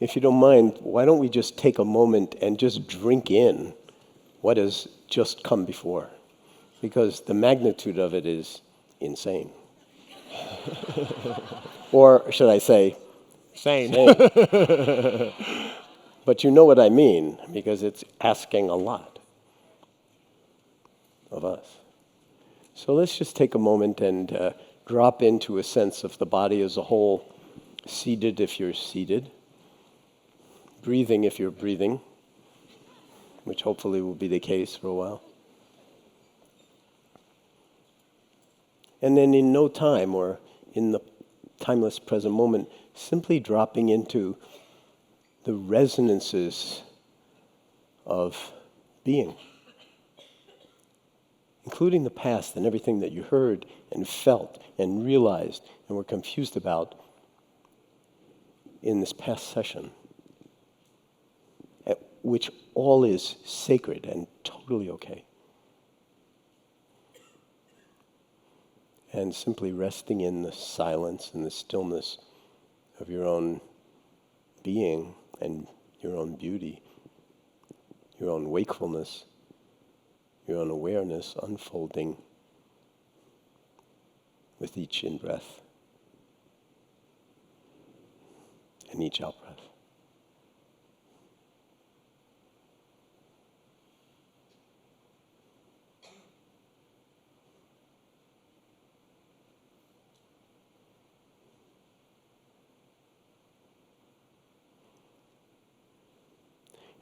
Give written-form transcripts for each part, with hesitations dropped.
if you don't mind, why don't we just take a moment and just drink in what has just come before? Because the magnitude of it is insane. Or should I say, Sane. but you know what I mean, because it's asking a lot of us. So let's just take a moment and drop into a sense of the body as a whole, seated if you're seated, breathing if you're breathing, which hopefully will be the case for a while. And then in no time, or in the timeless present moment, simply dropping into the resonances of being, including the past and everything that you heard and felt and realized and were confused about in this past session, which all is sacred and totally okay. And simply resting in the silence and the stillness of your own being and your own beauty, your own wakefulness, your own awareness unfolding with each in-breath and each out-breath.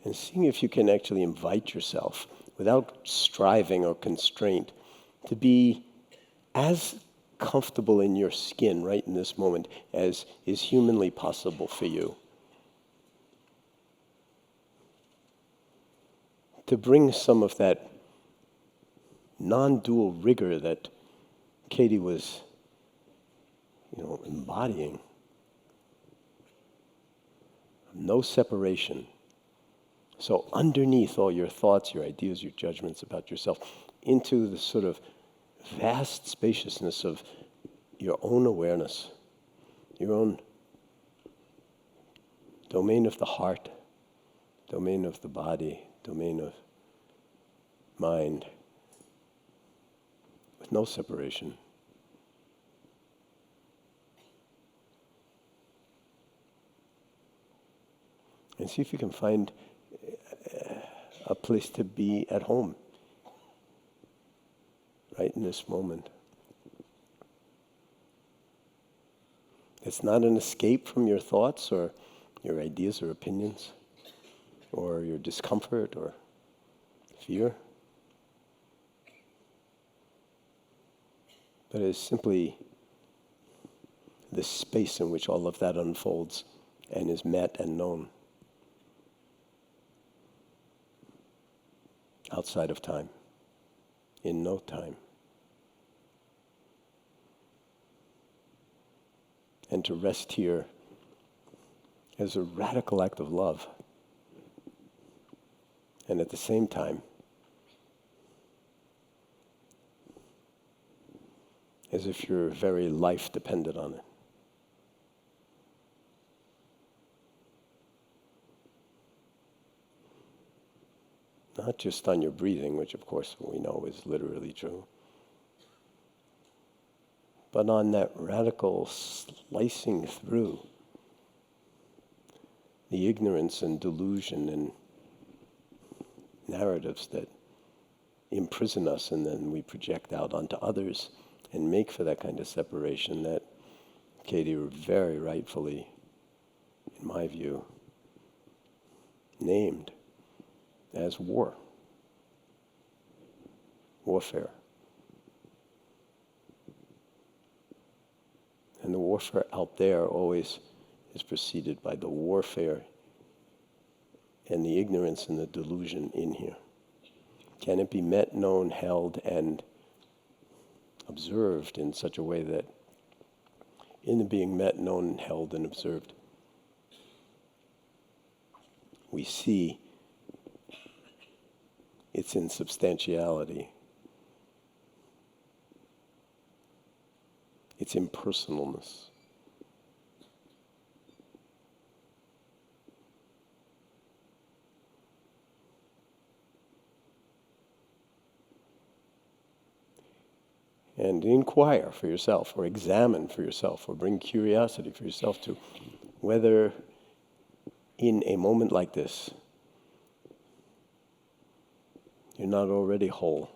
And seeing if you can actually invite yourself, without striving or constraint, to be as comfortable in your skin right in this moment as is humanly possible for you. To bring some of that non-dual rigor that Katie was, embodying. No separation. So underneath all your thoughts, your ideas, your judgments about yourself, into the sort of vast spaciousness of your own awareness, your own domain of the heart, domain of the body, domain of mind, with no separation. And see if you can find a place to be at home right in this moment. It's not an escape from your thoughts or your ideas or opinions or your discomfort or fear, but it's simply the space in which all of that unfolds and is met and known. Outside of time, in no time. And to rest here is a radical act of love. And at the same time, as if your very life depended on it. Not just on your breathing, which of course we know is literally true, but on that radical slicing through the ignorance and delusion and narratives that imprison us and then we project out onto others and make for that kind of separation that Katie very rightfully, in my view, named as warfare. And the warfare out there always is preceded by the warfare and the ignorance and the delusion in here. Can it be met, known, held, and observed in such a way that in the being met, known, held, and observed, we see its insubstantiality, its impersonalness, and inquire for yourself, or examine for yourself, or bring curiosity for yourself to whether in a moment like this, you're not already whole.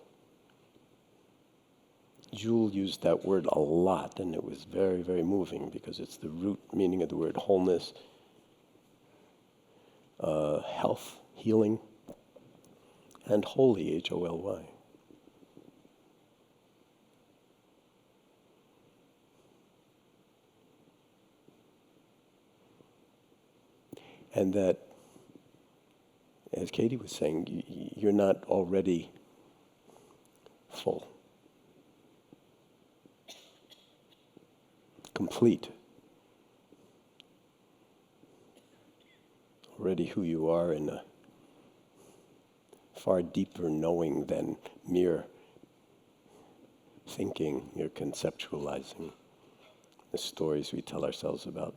Jules used that word a lot, and it was very, very moving because it's the root meaning of the word wholeness, health, healing, and holy, Holy. And that, as Katie was saying, you're not already full, complete, already who you are in a far deeper knowing than mere thinking. You're conceptualizing the stories we tell ourselves about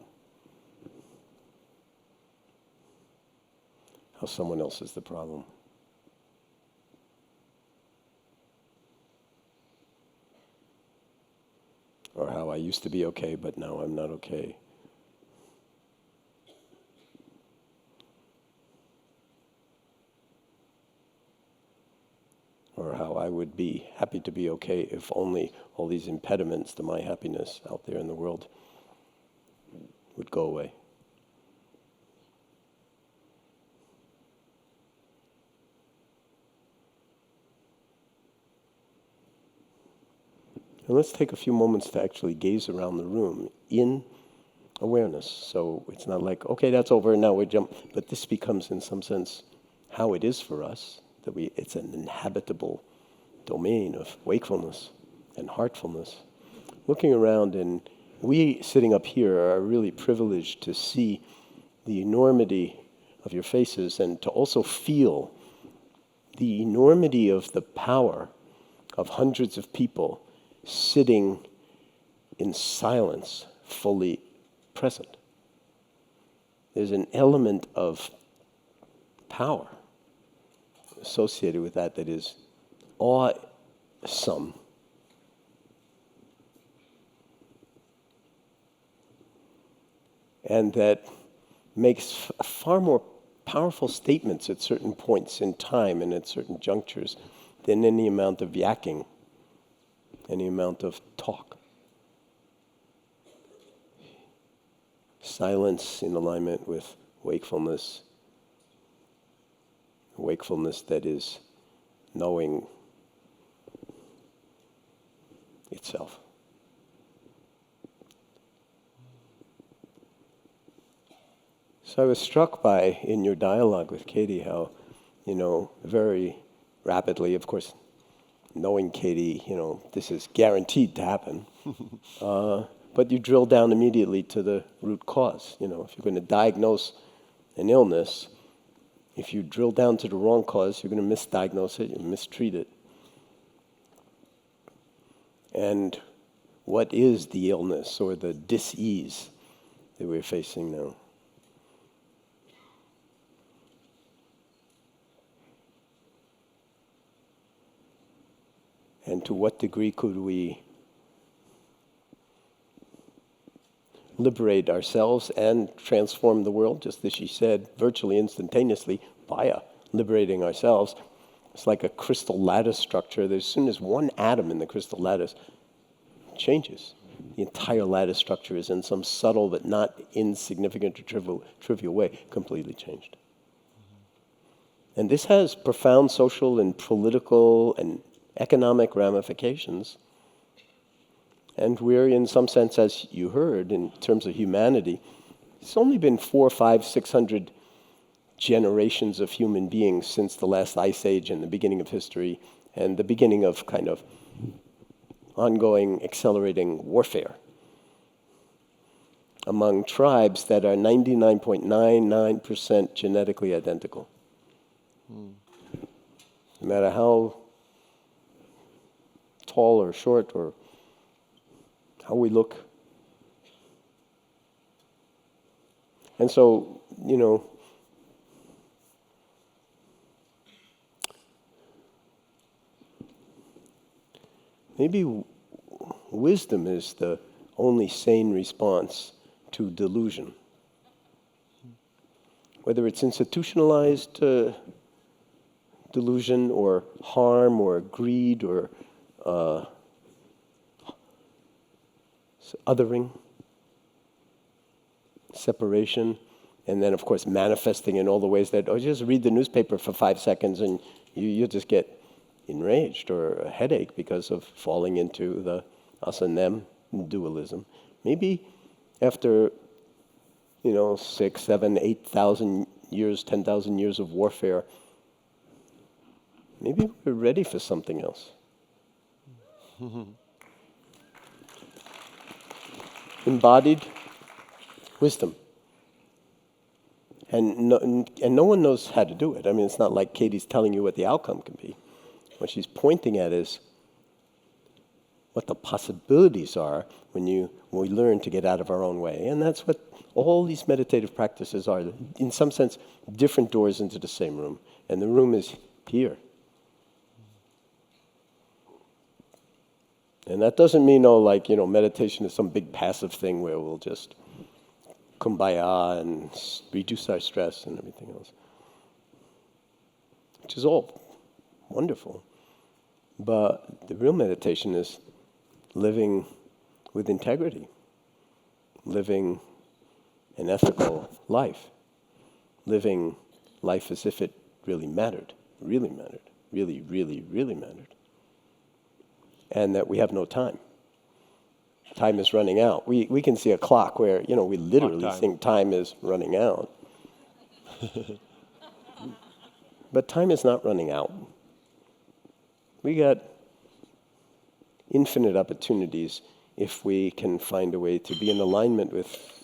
how someone else is the problem. Or how I used to be okay, but now I'm not okay. Or how I would be happy to be okay if only all these impediments to my happiness out there in the world would go away. And let's take a few moments to actually gaze around the room in awareness. So it's not like, okay, that's over, now we jump. But this becomes, in some sense, how it is for us, that it's an inhabitable domain of wakefulness and heartfulness. Looking around, and we sitting up here are really privileged to see the enormity of your faces and to also feel the enormity of the power of hundreds of people sitting in silence, fully present. There's an element of power associated with that is awesome. And that makes far more powerful statements at certain points in time and at certain junctures than any amount of yakking, any amount of talk. Silence in alignment with wakefulness. Wakefulness that is knowing itself. So I was struck by, in your dialogue with Katie, how, very rapidly, of course, knowing Katie, this is guaranteed to happen. But you drill down immediately to the root cause. If you're going to diagnose an illness, if you drill down to the wrong cause, you're going to misdiagnose it, you mistreat it. And what is the illness or the dis-ease that we're facing now? And to what degree could we liberate ourselves and transform the world, just as she said, virtually instantaneously, via liberating ourselves? It's like a crystal lattice structure. As soon as one atom in the crystal lattice changes, the entire lattice structure is in some subtle but not insignificant or trivial way completely changed. And this has profound social and political and economic ramifications. And we're, in some sense, as you heard, in terms of humanity, it's only been 400, 500, 600 generations of human beings since the last ice age and the beginning of history and the beginning of kind of ongoing, accelerating warfare among tribes that are 99.99% genetically identical. No matter how tall or short or how we look. And so, maybe wisdom is the only sane response to delusion. Whether it's institutionalized delusion or harm or greed or othering, separation, and then of course manifesting in all the ways that, just read the newspaper for 5 seconds and you'll just get enraged or a headache because of falling into the us and them dualism. Maybe after 6, 7, 8,000 years, 10,000 years of warfare, maybe we're ready for something else. Embodied wisdom. And no one knows how to do it. I mean, it's not like Katie's telling you what the outcome can be. What she's pointing at is what the possibilities are when we learn to get out of our own way. And that's what all these meditative practices are. In some sense, different doors into the same room. And the room is here. And that doesn't mean, meditation is some big passive thing where we'll just kumbaya and reduce our stress and everything else. Which is all wonderful. But the real meditation is living with integrity, living an ethical life, living life as if it really mattered, really, really mattered. And that we have no time. Time is running out. We can see a clock where, we literally think time is running out. But time is not running out. We got infinite opportunities if we can find a way to be in alignment with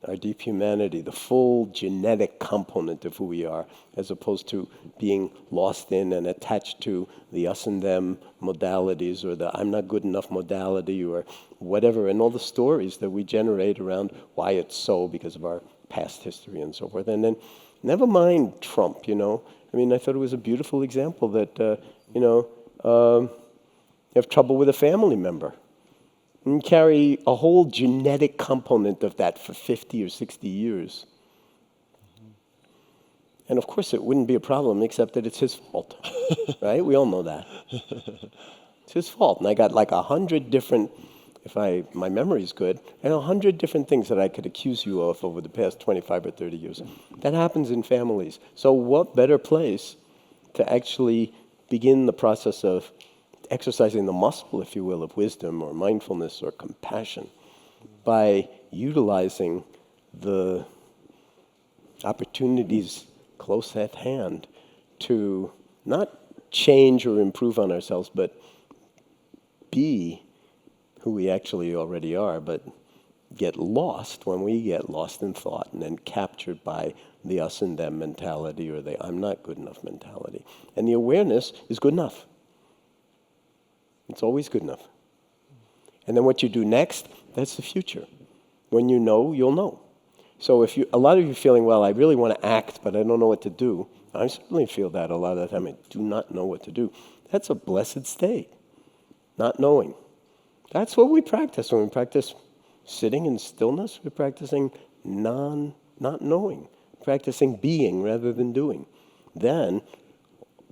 our deep humanity, the full genetic component of who we are, as opposed to being lost in and attached to the us and them modalities or the I'm not good enough modality or whatever, and all the stories that we generate around why it's so because of our past history and so forth. And then never mind Trump, I thought it was a beautiful example that, you have trouble with a family member. And carry a whole genetic component of that for 50 or 60 years. And of course it wouldn't be a problem except that it's his fault, right? We all know that. It's his fault. And I got like 100 different, if my memory's good, and 100 different things that I could accuse you of over the past 25 or 30 years. That happens in families. So what better place to actually begin the process of exercising the muscle, if you will, of wisdom or mindfulness or compassion by utilizing the opportunities close at hand to not change or improve on ourselves, but be who we actually already are, but get lost when we get lost in thought and then captured by the us and them mentality or the I'm not good enough mentality. And the awareness is good enough. It's always good enough. And then what you do next, that's the future. When you know, you'll know. So if a lot of you feeling, well, I really want to act, but I don't know what to do. I certainly feel that a lot of the time. I do not know what to do. That's a blessed state, not knowing. That's what we practice. When we practice sitting in stillness, we're practicing not knowing, practicing being rather than doing. Then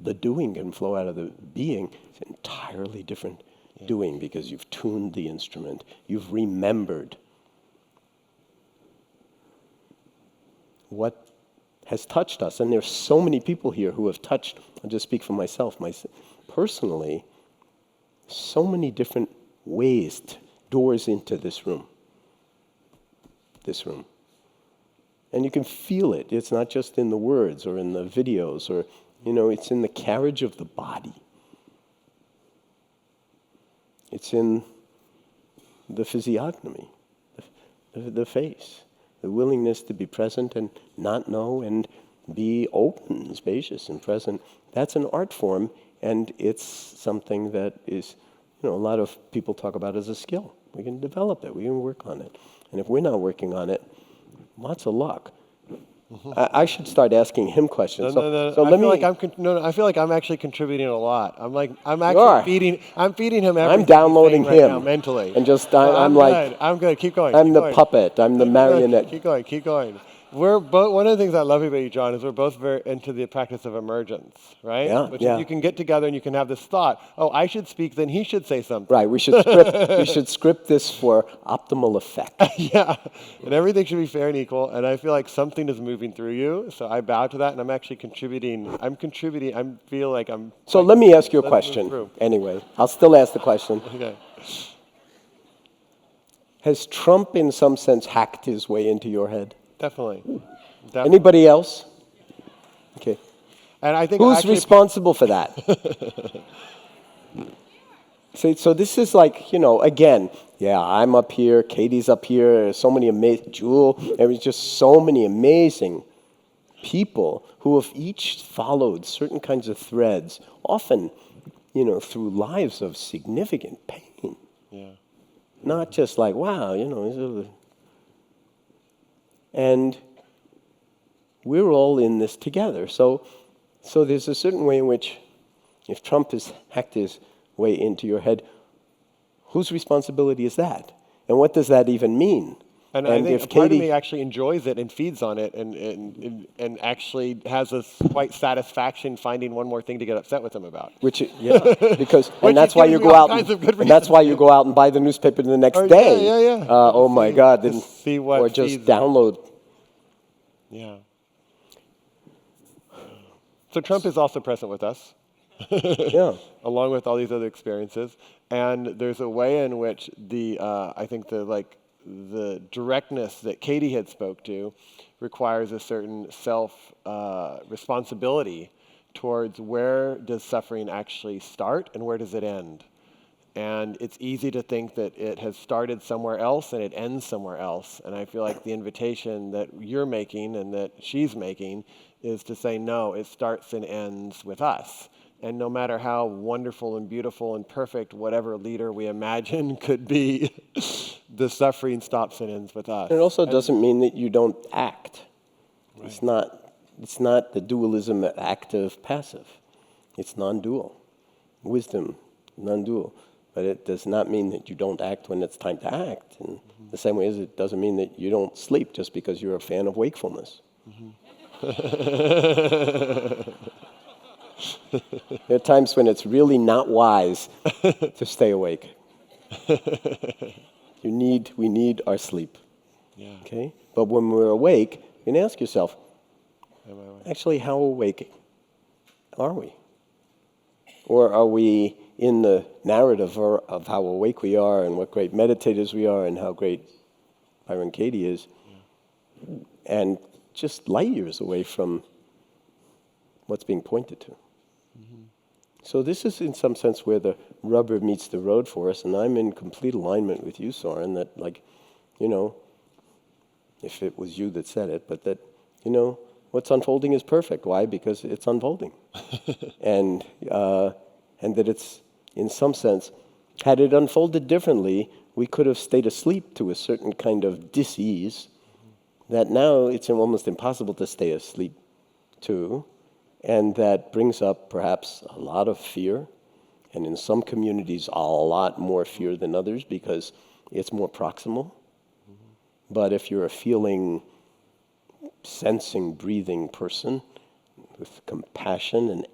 the doing can flow out of the being. It's entirely different doing because you've tuned the instrument. You've remembered what has touched us. And there's so many people here who have touched, I'll just speak for myself, personally, so many different ways, doors into this room. This room. And you can feel it. It's not just in the words or in the videos or it's in the carriage of the body. It's in the physiognomy, the face, the willingness to be present and not know and be open and spacious and present. That's an art form, and it's something that is, a lot of people talk about as a skill. We can develop it. We can work on it. And if we're not working on it, lots of luck. I should start asking him questions. No. So I let feel me. like I feel like I'm actually contributing a lot. I'm are. actually feeding him everything. I'm downloading he's saying right him now mentally. and just No, I'm like I'm good. Keep going. I'm keep the going. puppet. I'm the marionette. Keep going. Keep going. We're both. One of the things I love about you, John, is we're both very into the practice of emergence, right? Yeah, Which yeah. is you can get together and you can have this thought. Oh, I should speak, then he should say something. Right. We should script this for optimal effect. Yeah, and everything should be fair and equal. And I feel like something is moving through you, so I bow to that, and I'm actually contributing. I feel like I'm. So like, let me ask you a let it move question. through. Anyway, I'll still ask the question. Okay. Has Trump, in some sense, hacked his way into your head? Definitely. Anybody else? Okay. And I think Who's actually, responsible for that? So this is like, again, yeah, I'm up here, Katie's up here, there's so many amazing, Jewel, there was just so many amazing people who have each followed certain kinds of threads, often, through lives of significant pain. Yeah. Not just like, wow, and we're all in this together. So there's a certain way in which, if Trump has hacked his way into your head, whose responsibility is that? And what does that even mean? And I think part of me actually enjoys it and feeds on it and actually has a quite satisfaction finding one more thing to get upset with him about. Because and that's why you go out and that's why you go out and buy the newspaper the next day. Yeah. Oh my God! To see what or just feeds download. Yeah. So Trump is also present with us. Yeah. Along with all these other experiences, and there's a way in which I think the directness that Katie had spoke to requires a certain self responsibility towards where does suffering actually start and where does it end. And it's easy to think that it has started somewhere else and it ends somewhere else. And I feel like the invitation that you're making and that she's making is to say, no, it starts and ends with us. And no matter how wonderful and beautiful and perfect whatever leader we imagine could be, the suffering stops and ends with us. It also doesn't mean that you don't act. Right. It's not the dualism of active, passive. It's non-dual. Wisdom, non-dual. But it does not mean that you don't act when it's time to act. And the same way as it doesn't mean that you don't sleep just because you're a fan of wakefulness. There are times when it's really not wise to stay awake. We need our sleep. Yeah. Okay? But when we're awake, you can ask yourself, actually, how awake are we? Or are we in the narrative of how awake we are and what great meditators we are and how great Byron Katie is, and just light years away from what's being pointed to? So this is in some sense where the rubber meets the road for us, and I'm in complete alignment with you, Soren, that if it was you that said it, but that, what's unfolding is perfect. Why? Because it's unfolding. And that it's, in some sense, had it unfolded differently, we could have stayed asleep to a certain kind of dis-ease that now it's almost impossible to stay asleep to. And that brings up perhaps a lot of fear, and in some communities a lot more fear than others because it's more proximal. But if you're a feeling, sensing, breathing person with compassion and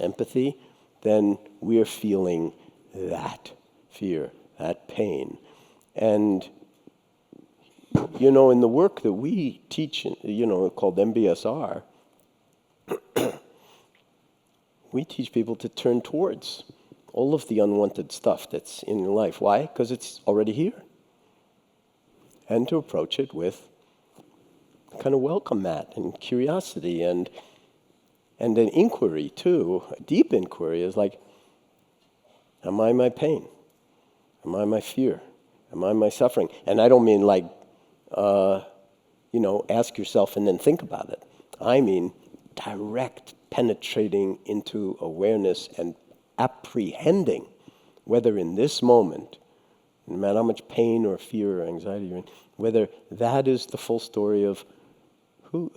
empathy, then we're feeling that fear, that pain. And, in the work that we teach, called MBSR, we teach people to turn towards all of the unwanted stuff that's in your life. Why? Because it's already here. And to approach it with kind of welcome mat and curiosity and an inquiry too, a deep inquiry is like, am I my pain? Am I my fear? Am I my suffering? And I don't mean like, ask yourself and then think about it. I mean direct penetrating into awareness and apprehending whether in this moment, no matter how much pain or fear or anxiety you're in, whether that is the full story of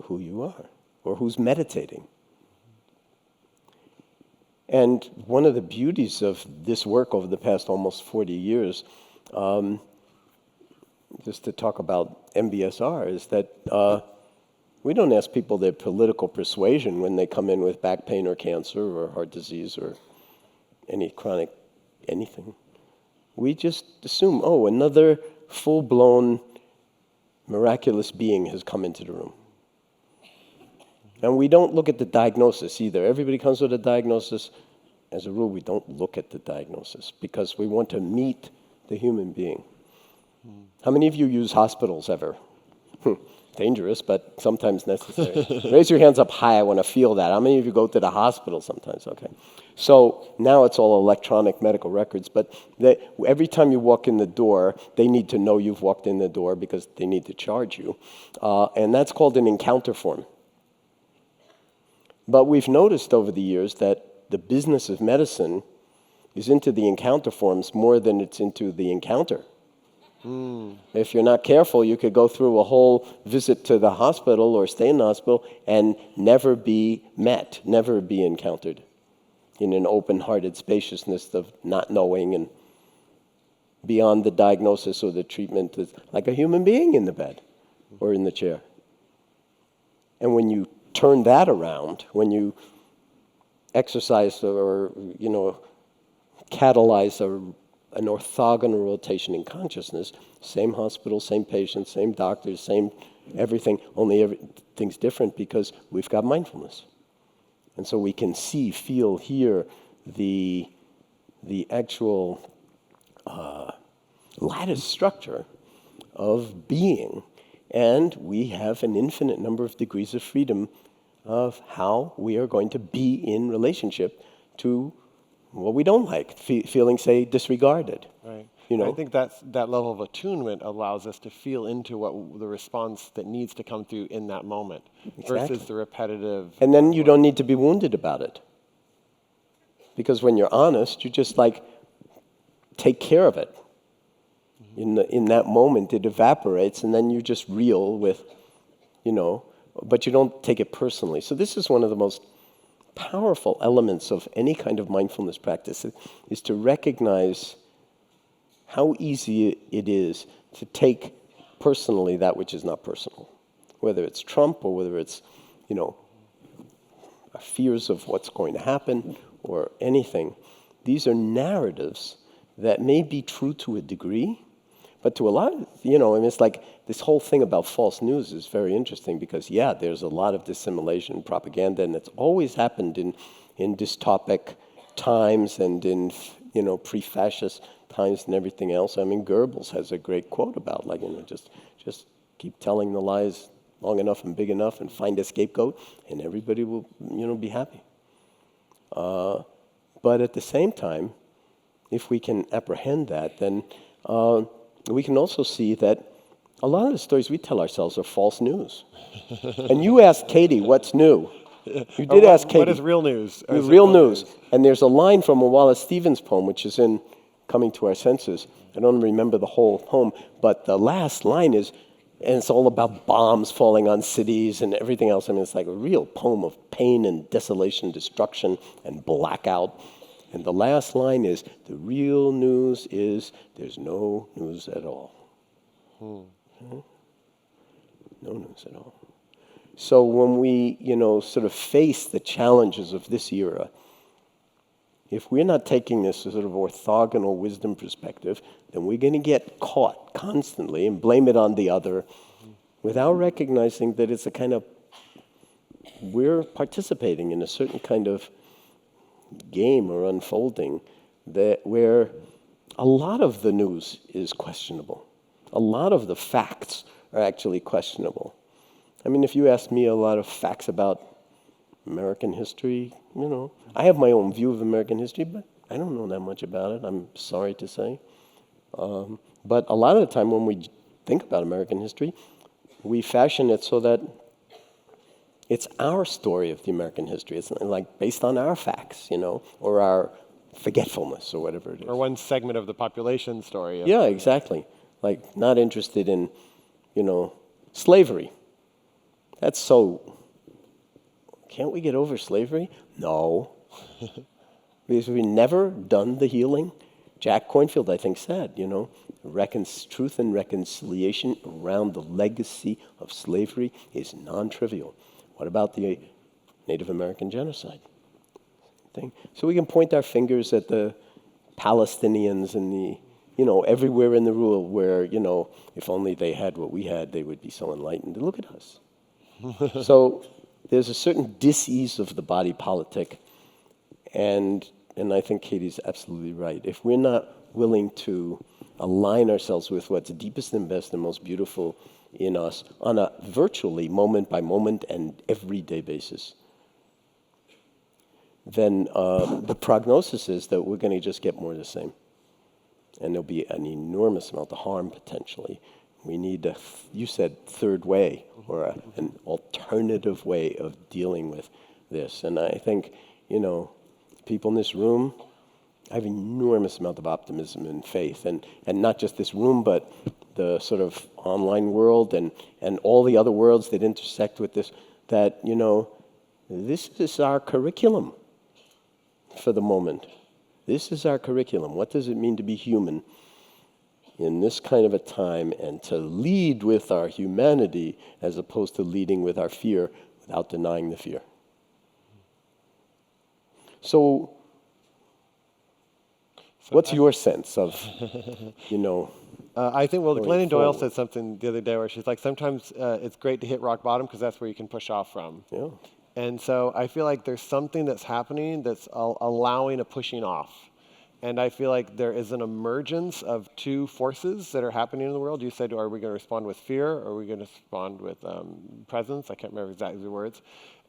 who you are or who's meditating. And one of the beauties of this work over the past almost 40 years, just to talk about MBSR, is that we don't ask people their political persuasion when they come in with back pain or cancer or heart disease or any chronic anything. We just assume, oh, another full-blown miraculous being has come into the room. And we don't look at the diagnosis either. Everybody comes with a diagnosis. As a rule, we don't look at the diagnosis because we want to meet the human being. How many of you use hospitals ever? Dangerous, but sometimes necessary. Raise your hands up high. I want to feel that. How many of you go to the hospital sometimes? Okay. So now it's all electronic medical records, but every time you walk in the door, they need to know you've walked in the door because they need to charge you. And that's called an encounter form. But we've noticed over the years that the business of medicine is into the encounter forms more than it's into the encounter. If you're not careful, you could go through a whole visit to the hospital or stay in the hospital and never be met, never be encountered in an open-hearted spaciousness of not knowing and beyond the diagnosis or the treatment, like a human being in the bed or in the chair. And when you turn that around, when you exercise or, catalyze an orthogonal rotation in consciousness, same hospital, same patients, same doctors, same everything, only everything's different because we've got mindfulness. And so we can see, feel, hear the actual lattice structure of being. And we have an infinite number of degrees of freedom of how we are going to be in relationship to what we don't like, feeling, say, disregarded. Right. You know? I think that level of attunement allows us to feel into what the response that needs to come through in that moment versus the repetitive. And then you don't need to be wounded about it. Because when you're honest, you just take care of it. In that moment, it evaporates, and then you just reel with, but you don't take it personally. So this is one of the most powerful elements of any kind of mindfulness practice, is to recognize how easy it is to take personally that which is not personal. Whether it's Trump or whether it's, fears of what's going to happen or anything. These are narratives that may be true to a degree, but to a lot, it's like this whole thing about false news is very interesting because, there's a lot of dissimulation and propaganda, and it's always happened in dystopic times and in, pre-fascist times and everything else. I mean, Goebbels has a great quote about, just keep telling the lies long enough and big enough and find a scapegoat, and everybody will, be happy. But at the same time, if we can apprehend that, then we can also see that a lot of the stories we tell ourselves are false news. And you asked Katie, what's new? You did ask Katie. What is real news? Real news. And there's a line from a Wallace Stevens poem, which is in Coming to Our Senses. I don't remember the whole poem, but the last line is, and it's all about bombs falling on cities and everything else. I mean, it's like a real poem of pain and desolation, destruction, and blackout. And the last line is, the real news is there's no news at all. No news at all. So when we, sort of face the challenges of this era, if we're not taking this sort of orthogonal wisdom perspective, then we're going to get caught constantly and blame it on the other without recognizing that it's a kind of, we're participating in a certain kind of game or unfolding where a lot of the news is questionable. A lot of the facts are actually questionable. I mean, if you ask me a lot of facts about American history, I have my own view of American history, but I don't know that much about it, I'm sorry to say. But a lot of the time when we think about American history, we fashion it so that it's our story of the American history. It's like based on our facts, or our forgetfulness or whatever it is. Or one segment of the population story. Yeah, exactly. Like not interested in, slavery. That's so, can't we get over slavery? No. Because we've never done the healing. Jack Cornfield, I think, said, truth and reconciliation around the legacy of slavery is non-trivial. What about the Native American genocide thing? So we can point our fingers at the Palestinians and everywhere in the world where, if only they had what we had, they would be so enlightened. Look at us. So there's a certain dis-ease of the body politic, and I think Katie's absolutely right. If we're not willing to align ourselves with what's deepest and best and most beautiful in us on a virtually moment by moment and everyday basis, then the prognosis is that we're going to just get more of the same. And there'll be an enormous amount of harm potentially. We need you said third way, or an alternative way of dealing with this. And I think, people in this room, I have an enormous amount of optimism and faith. And not just this room, but the sort of online world and all the other worlds that intersect with this, that, this is our curriculum for the moment. This is our curriculum. What does it mean to be human in this kind of a time, and to lead with our humanity as opposed to leading with our fear without denying the fear? So what's your sense of, I think, going Glennon Doyle forward? said something the other day where she's like, sometimes it's great to hit rock bottom because that's where you can push off from. Yeah. And so I feel like there's something that's happening that's allowing a pushing off. And I feel like there is an emergence of two forces that are happening in the world. You said, are we going to respond with fear, or are we going to respond with presence? I can't remember exactly the words.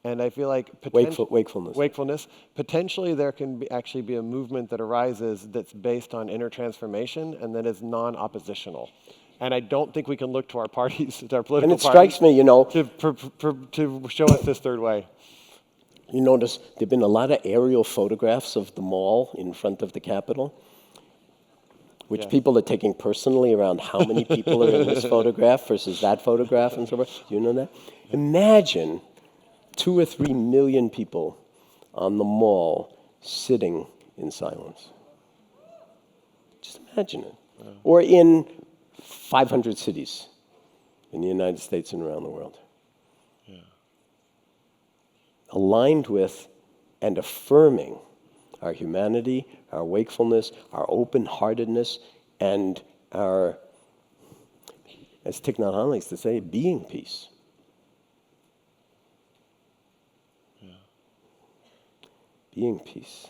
And I feel like wakefulness. Potentially there can actually be a movement that arises that's based on inner transformation and that is non-oppositional. And I don't think we can look to our parties, to our political And it strikes me, to show us this third way. you notice there have been a lot of aerial photographs of the mall in front of the Capitol, which people are taking personally around how many people are in this photograph versus that photograph and so forth. Do you know that? Imagine 2 or 3 million people on the mall sitting in silence. Just imagine it. Yeah. Or in 500 cities in the United States and around the world. Yeah. Aligned with and affirming our humanity, our wakefulness, our open-heartedness, and our, as Thich Nhat Hanh likes to say, being peace. Yeah. Being peace.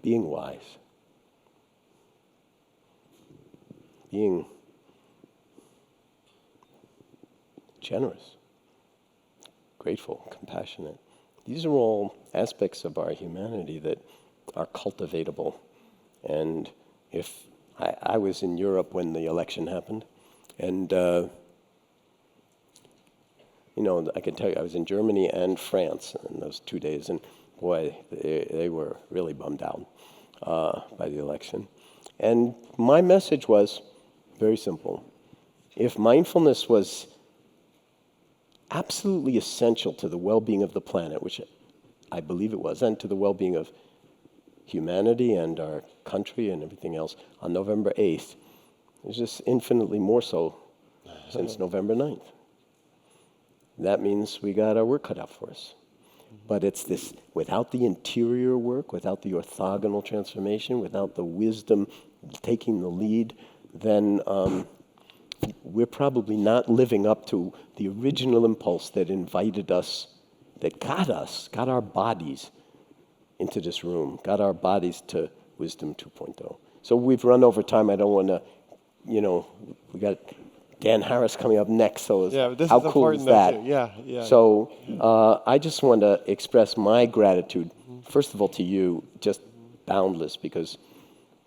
Being wise. Being generous, grateful, compassionate. These are all aspects of our humanity that are cultivatable. And if I was in Europe when the election happened, and I can tell you, I was in Germany and France in those 2 days, and boy, they were really bummed out by the election. And my message was very simple. If mindfulness was absolutely essential to the well-being of the planet, which I believe it was, and to the well-being of humanity and our country and everything else, on November 8th, it's just infinitely more so since November 9th. That means we got our work cut out for us. But it's this, without the interior work, without the orthogonal transformation, without the wisdom taking the lead, then we're probably not living up to the original impulse that invited us, that got our bodies into this room, got our bodies to Wisdom 2.0. So we've run over time. I don't want to, we got Dan Harris coming up next, so how cool is that? Yeah. So I just want to express my gratitude, first of all, to you, just boundless, because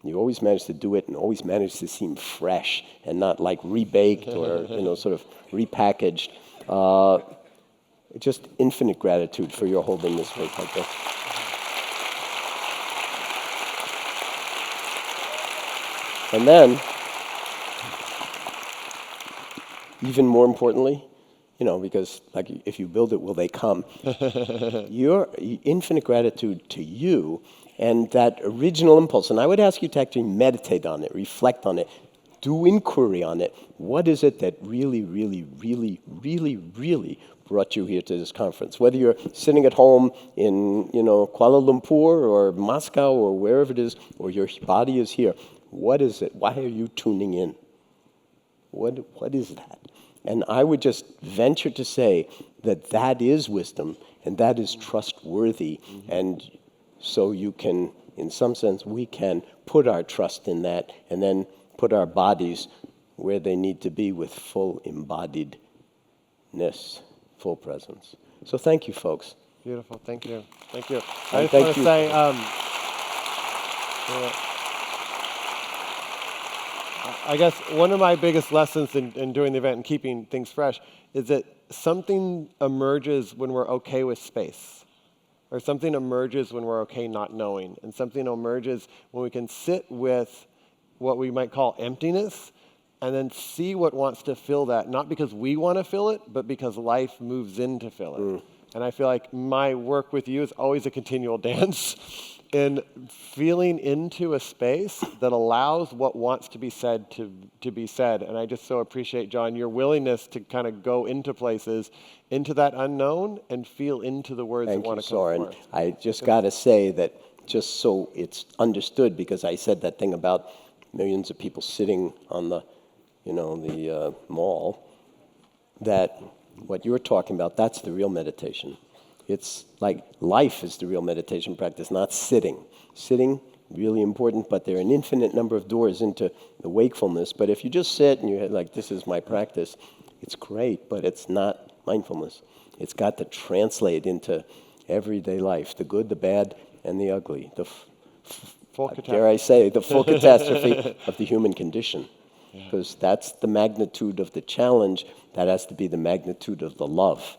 you always manage to do it and always manage to seem fresh and not like rebaked or sort of repackaged. Just infinite gratitude for your holding this work like this. And then, even more importantly, because like if you build it, will they come? Your infinite gratitude to you and that original impulse. And I would ask you to actually meditate on it, reflect on it, do inquiry on it. What is it that really, really, really, really, really brought you here to this conference? Whether you're sitting at home in, Kuala Lumpur or Moscow or wherever it is, or your body is here, what is it? Why are you tuning in? What is that? And I would just venture to say that that is wisdom and that is trustworthy. And so you can, in some sense, we can put our trust in that and then put our bodies where they need to be with full embodiedness, full presence. So thank you, folks. Beautiful. Thank you. Thank you. And I just thank want to you. say, I guess one of my biggest lessons in doing the event and keeping things fresh is that something emerges when we're okay with space, or something emerges when we're okay not knowing, and something emerges when we can sit with what we might call emptiness and then see what wants to fill that, not because we want to fill it, but because life moves in to fill it. And I feel like my work with you is always a continual dance in feeling into a space that allows what wants to be said to be said. And I just so appreciate, John, your willingness to kind of go into places, into that unknown, and feel into the words that want to come Soren. forth. I just got to say that just so it's understood, because I said that thing about millions of people sitting on the, the mall, that what you're talking about, that's the real meditation. It's like life is the real meditation practice, not sitting. Sitting, really important, but there are an infinite number of doors into the wakefulness. But if you just sit and you're like, this is my practice, it's great, but it's not mindfulness. It's got to translate into everyday life, the good, the bad, and the ugly. Dare I say, the full catastrophe of the human condition. Because that's the magnitude of the challenge. That has to be the magnitude of the love.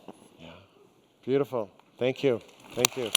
Beautiful. Thank you. Thank you.